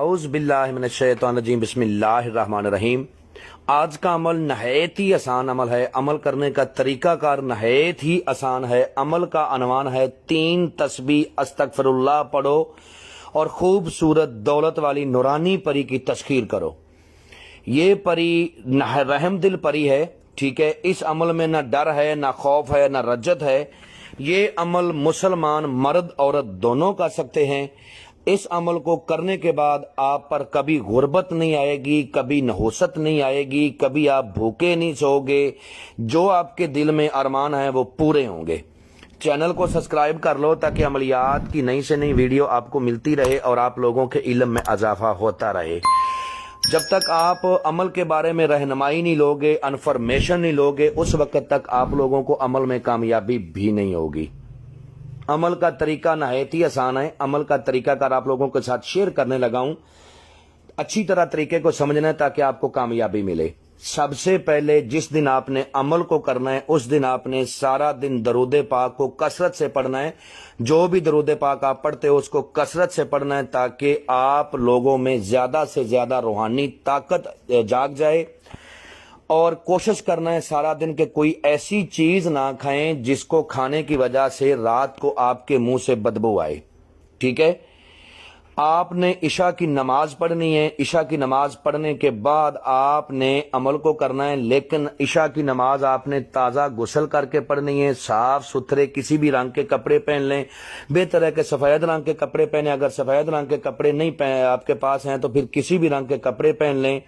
اعوذ باللہ من الشیطان الرجیم، بسم اللہ الرحمن الرحیم۔ آج کا عمل نہایت ہی آسان عمل ہے، عمل کرنے کا طریقہ کار نہایت ہی آسان ہے۔ عمل کا عنوان ہے 3 تسبیح استغفر اللہ پڑھو اور خوبصورت دولت والی نورانی پری کی تذکیر کرو۔ یہ پری رحم دل پری ہے، ٹھیک ہے۔ اس عمل میں نہ ڈر ہے، نہ خوف ہے، نہ رجت ہے۔ یہ عمل مسلمان مرد عورت دونوں کر سکتے ہیں۔ اس عمل کو کرنے کے بعد آپ پر کبھی غربت نہیں آئے گی، کبھی نحوست نہیں آئے گی، کبھی آپ بھوکے نہیں سو گے۔ جو آپ کے دل میں ارمان ہیں وہ پورے ہوں گے۔ چینل کو سبسکرائب کر لو تاکہ عملیات کی نئی سے نئی ویڈیو آپ کو ملتی رہے اور آپ لوگوں کے علم میں اضافہ ہوتا رہے۔ جب تک آپ عمل کے بارے میں رہنمائی نہیں لوگے، انفارمیشن نہیں لوگے، اس وقت تک آپ لوگوں کو عمل میں کامیابی بھی نہیں ہوگی۔ عمل کا طریقہ نہایت ہی آسان ہے۔ عمل کا طریقہ کار آپ لوگوں کے ساتھ شیئر کرنے لگا ہوں۔ اچھی طرح طریقے کو سمجھنا ہے تاکہ آپ کو کامیابی ملے۔ سب سے پہلے جس دن آپ نے عمل کو کرنا ہے اس دن آپ نے سارا دن درود پاک کو کثرت سے پڑھنا ہے۔ جو بھی درود پاک آپ پڑھتے ہو اس کو کثرت سے پڑھنا ہے تاکہ آپ لوگوں میں زیادہ سے زیادہ روحانی طاقت جاگ جائے۔ اور کوشش کرنا ہے سارا دن کہ کوئی ایسی چیز نہ کھائیں جس کو کھانے کی وجہ سے رات کو آپ کے منہ سے بدبو آئے، ٹھیک ہے۔ آپ نے عشاء کی نماز پڑھنی ہے۔ عشاء کی نماز پڑھنے کے بعد آپ نے عمل کو کرنا ہے، لیکن عشاء کی نماز آپ نے تازہ غسل کر کے پڑھنی ہے۔ صاف ستھرے کسی بھی رنگ کے کپڑے پہن لیں، بہتر ہے کہ سفید رنگ کے کپڑے پہنیں۔ اگر سفید رنگ کے کپڑے نہیں آپ کے پاس ہیں تو پھر کسی بھی رنگ کے کپڑے پہن لیں۔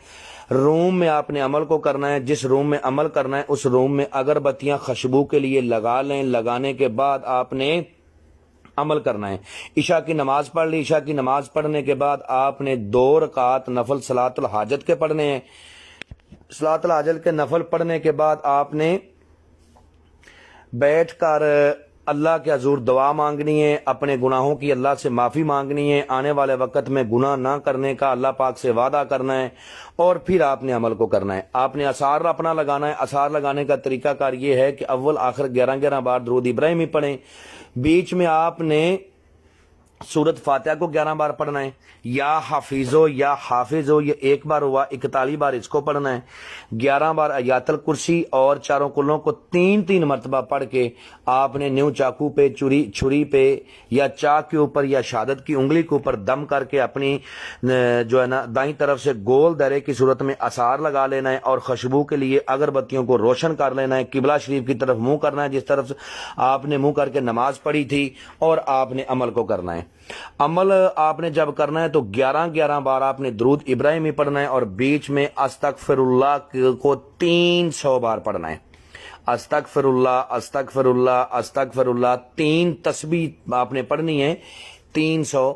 روم میں آپ نے عمل کو کرنا ہے، جس روم میں عمل کرنا ہے اس روم میں اگربتیاں خوشبو کے لیے لگا لیں۔ لگانے کے بعد آپ نے عمل کرنا ہے۔ عشاء کی نماز پڑھ لی۔ عشاء کی نماز پڑھنے کے بعد آپ نے 2 رکعت نفل صلاۃ الحاجت کے پڑھنے ہیں۔ صلاۃ الحاجت کے نفل پڑھنے کے بعد آپ نے بیٹھ کر اللہ کے حضور دعا مانگنی ہے، اپنے گناہوں کی اللہ سے معافی مانگنی ہے، آنے والے وقت میں گناہ نہ کرنے کا اللہ پاک سے وعدہ کرنا ہے، اور پھر آپ نے عمل کو کرنا ہے۔ آپ نے اثار اپنا لگانا ہے۔ اثار لگانے کا طریقہ کار یہ ہے کہ اول آخر 11 بار درود ابراہیمی پڑھیں۔ بیچ میں آپ نے سورت فاتحہ کو 11 بار پڑھنا ہے۔ یا حافظو یا حافظو یہ 1 بار ہوا، 41 بار اس کو پڑھنا ہے۔ 11 بار آیات الکرسی اور چاروں کلوں کو 3 مرتبہ پڑھ کے آپ نے نیو چاقو پہ، چھری پہ یا چاک کے اوپر یا شہادت کی انگلی کے اوپر دم کر کے اپنی جو ہے نا دائیں طرف سے گول دائرے کی صورت میں اثار لگا لینا ہے، اور خوشبو کے لیے اگربتیوں کو روشن کر لینا ہے۔ قبلہ شریف کی طرف منہ کرنا ہے، جس طرف آپ نے منہ کر کے نماز پڑھی تھی، اور آپ نے عمل کو کرنا ہے۔ عمل آپ نے جب کرنا ہے تو 11 بار آپ نے درود ابراہیمی پڑھنا ہے، اور بیچ میں استغفر اللہ کو 300 بار پڑھنا ہے۔ استغفر اللہ استغفر اللہ استغفر اللہ 3 تسبیح آپ نے پڑھنی ہے 300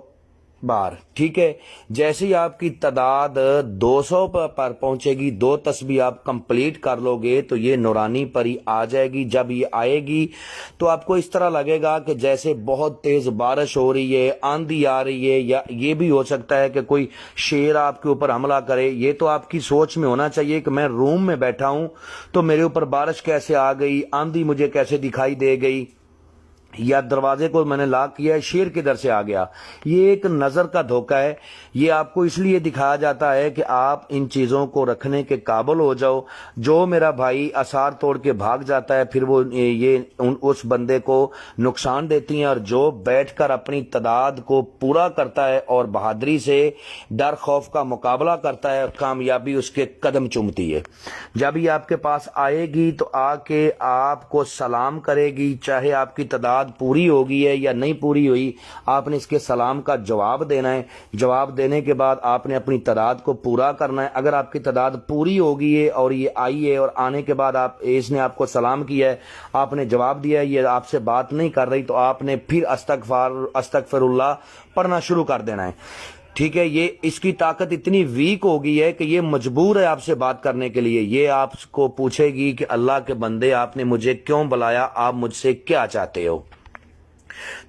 بار، ٹھیک ہے۔ جیسے ہی آپ کی تعداد 200 پر پہنچے گی، 2 تسبیح آپ کمپلیٹ کر لو گے تو یہ نورانی پری آ جائے گی۔ جب یہ آئے گی تو آپ کو اس طرح لگے گا کہ جیسے بہت تیز بارش ہو رہی ہے، آندھی آ رہی ہے، یا یہ بھی ہو سکتا ہے کہ کوئی شیر آپ کے اوپر حملہ کرے۔ یہ تو آپ کی سوچ میں ہونا چاہیے کہ میں روم میں بیٹھا ہوں تو میرے اوپر بارش کیسے آ گئی، آندھی مجھے کیسے دکھائی دے گئی، یا دروازے کو میں نے لاک کیا ہے، شیر کدھر سے آ گیا۔ یہ ایک نظر کا دھوکہ ہے۔ یہ آپ کو اس لیے دکھایا جاتا ہے کہ آپ ان چیزوں کو رکھنے کے قابل ہو جاؤ۔ جو میرا بھائی اثار توڑ کے بھاگ جاتا ہے پھر وہ یہ اس بندے کو نقصان دیتی ہیں، اور جو بیٹھ کر اپنی تعداد کو پورا کرتا ہے اور بہادری سے ڈر خوف کا مقابلہ کرتا ہے، کامیابی اس کے قدم چومتی ہے۔ جب یہ آپ کے پاس آئے گی تو آ کے آپ کو سلام کرے گی، چاہے آپ کی تعداد پوری ہوگی ہے یا نہیں پوری ہوئی، آپ نے اس کے سلام کا جواب دینا ہے۔ جواب دینے کے بعد آپ نے اپنی تعداد کو پورا کرنا ہے۔ اگر آپ کی تعداد پوری ہوگی ہے اور یہ آئی ہے، اور آنے کے بعد اس نے آپ کو سلام کیا ہے، آپ نے جواب دیا ہے، یہ آپ سے بات نہیں کر رہی، تو آپ نے پھر استغفر اللہ پڑھنا شروع کر دینا ہے، ٹھیک ہے۔ یہ اس کی طاقت اتنی ویک ہو گئی ہے کہ یہ مجبور ہے آپ سے بات کرنے کے لیے۔ یہ آپ کو پوچھے گی کہ اللہ کے بندے آپ نے مجھے کیوں بلایا، آپ مجھ سے کیا چاہتے ہو۔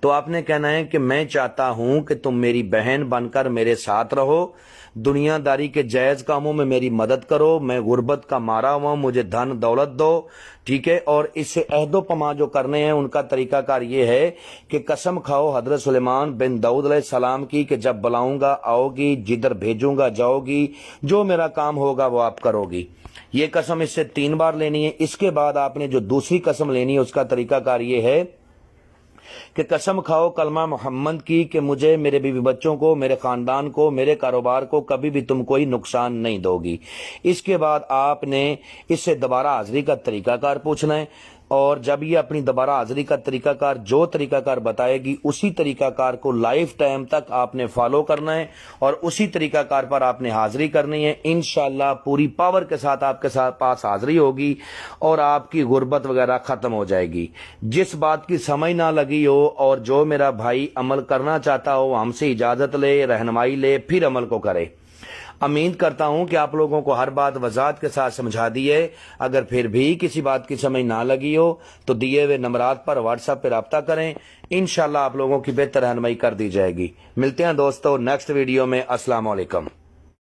تو آپ نے کہنا ہے کہ میں چاہتا ہوں کہ تم میری بہن بن کر میرے ساتھ رہو، دنیا داری کے جائز کاموں میں میری مدد کرو، میں غربت کا مارا ہوا ہوں، مجھے دھن دولت دو، ٹھیک ہے۔ اور اس سے عہد و پیمان جو کرنے ہیں ان کا طریقہ کار یہ ہے کہ قسم کھاؤ حضرت سلیمان بن داؤد علیہ السلام کی کہ جب بلاؤں گا آؤ گی، جدھر بھیجوں گا جاؤ گی، جو میرا کام ہوگا وہ آپ کرو گی۔ یہ قسم اس سے 3 بار لینی ہے۔ اس کے بعد آپ نے جو دوسری قسم لینی ہے اس کا طریقہ کار یہ ہے کہ قسم کھاؤ کلمہ محمد کی کہ مجھے، میرے بیوی بچوں کو، میرے خاندان کو، میرے کاروبار کو کبھی بھی تم کوئی نقصان نہیں دو گی۔ اس کے بعد آپ نے اس سے دوبارہ حاضری کا طریقہ کار پوچھنا ہے، اور جب یہ اپنی دوبارہ حاضری کا طریقہ کار جو طریقہ کار بتائے گی اسی طریقہ کار کو لائف ٹائم تک آپ نے فالو کرنا ہے، اور اسی طریقہ کار پر آپ نے حاضری کرنی ہے۔ انشاءاللہ پوری پاور کے ساتھ آپ کے ساتھ پاس حاضری ہوگی اور آپ کی غربت وغیرہ ختم ہو جائے گی۔ جس بات کی سمجھ نہ لگی ہو اور جو میرا بھائی عمل کرنا چاہتا ہو ہم سے اجازت لے، رہنمائی لے، پھر عمل کو کرے۔ امید کرتا ہوں کہ آپ لوگوں کو ہر بات وضاحت کے ساتھ سمجھا دی ہے۔ اگر پھر بھی کسی بات کی سمجھ نہ لگی ہو تو دیے ہوئے نمبرات پر واٹس ایپ پہ رابطہ کریں، انشاءاللہ آپ لوگوں کی بہتر رہنمائی کر دی جائے گی۔ ملتے ہیں دوستو نیکسٹ ویڈیو میں۔ السلام علیکم۔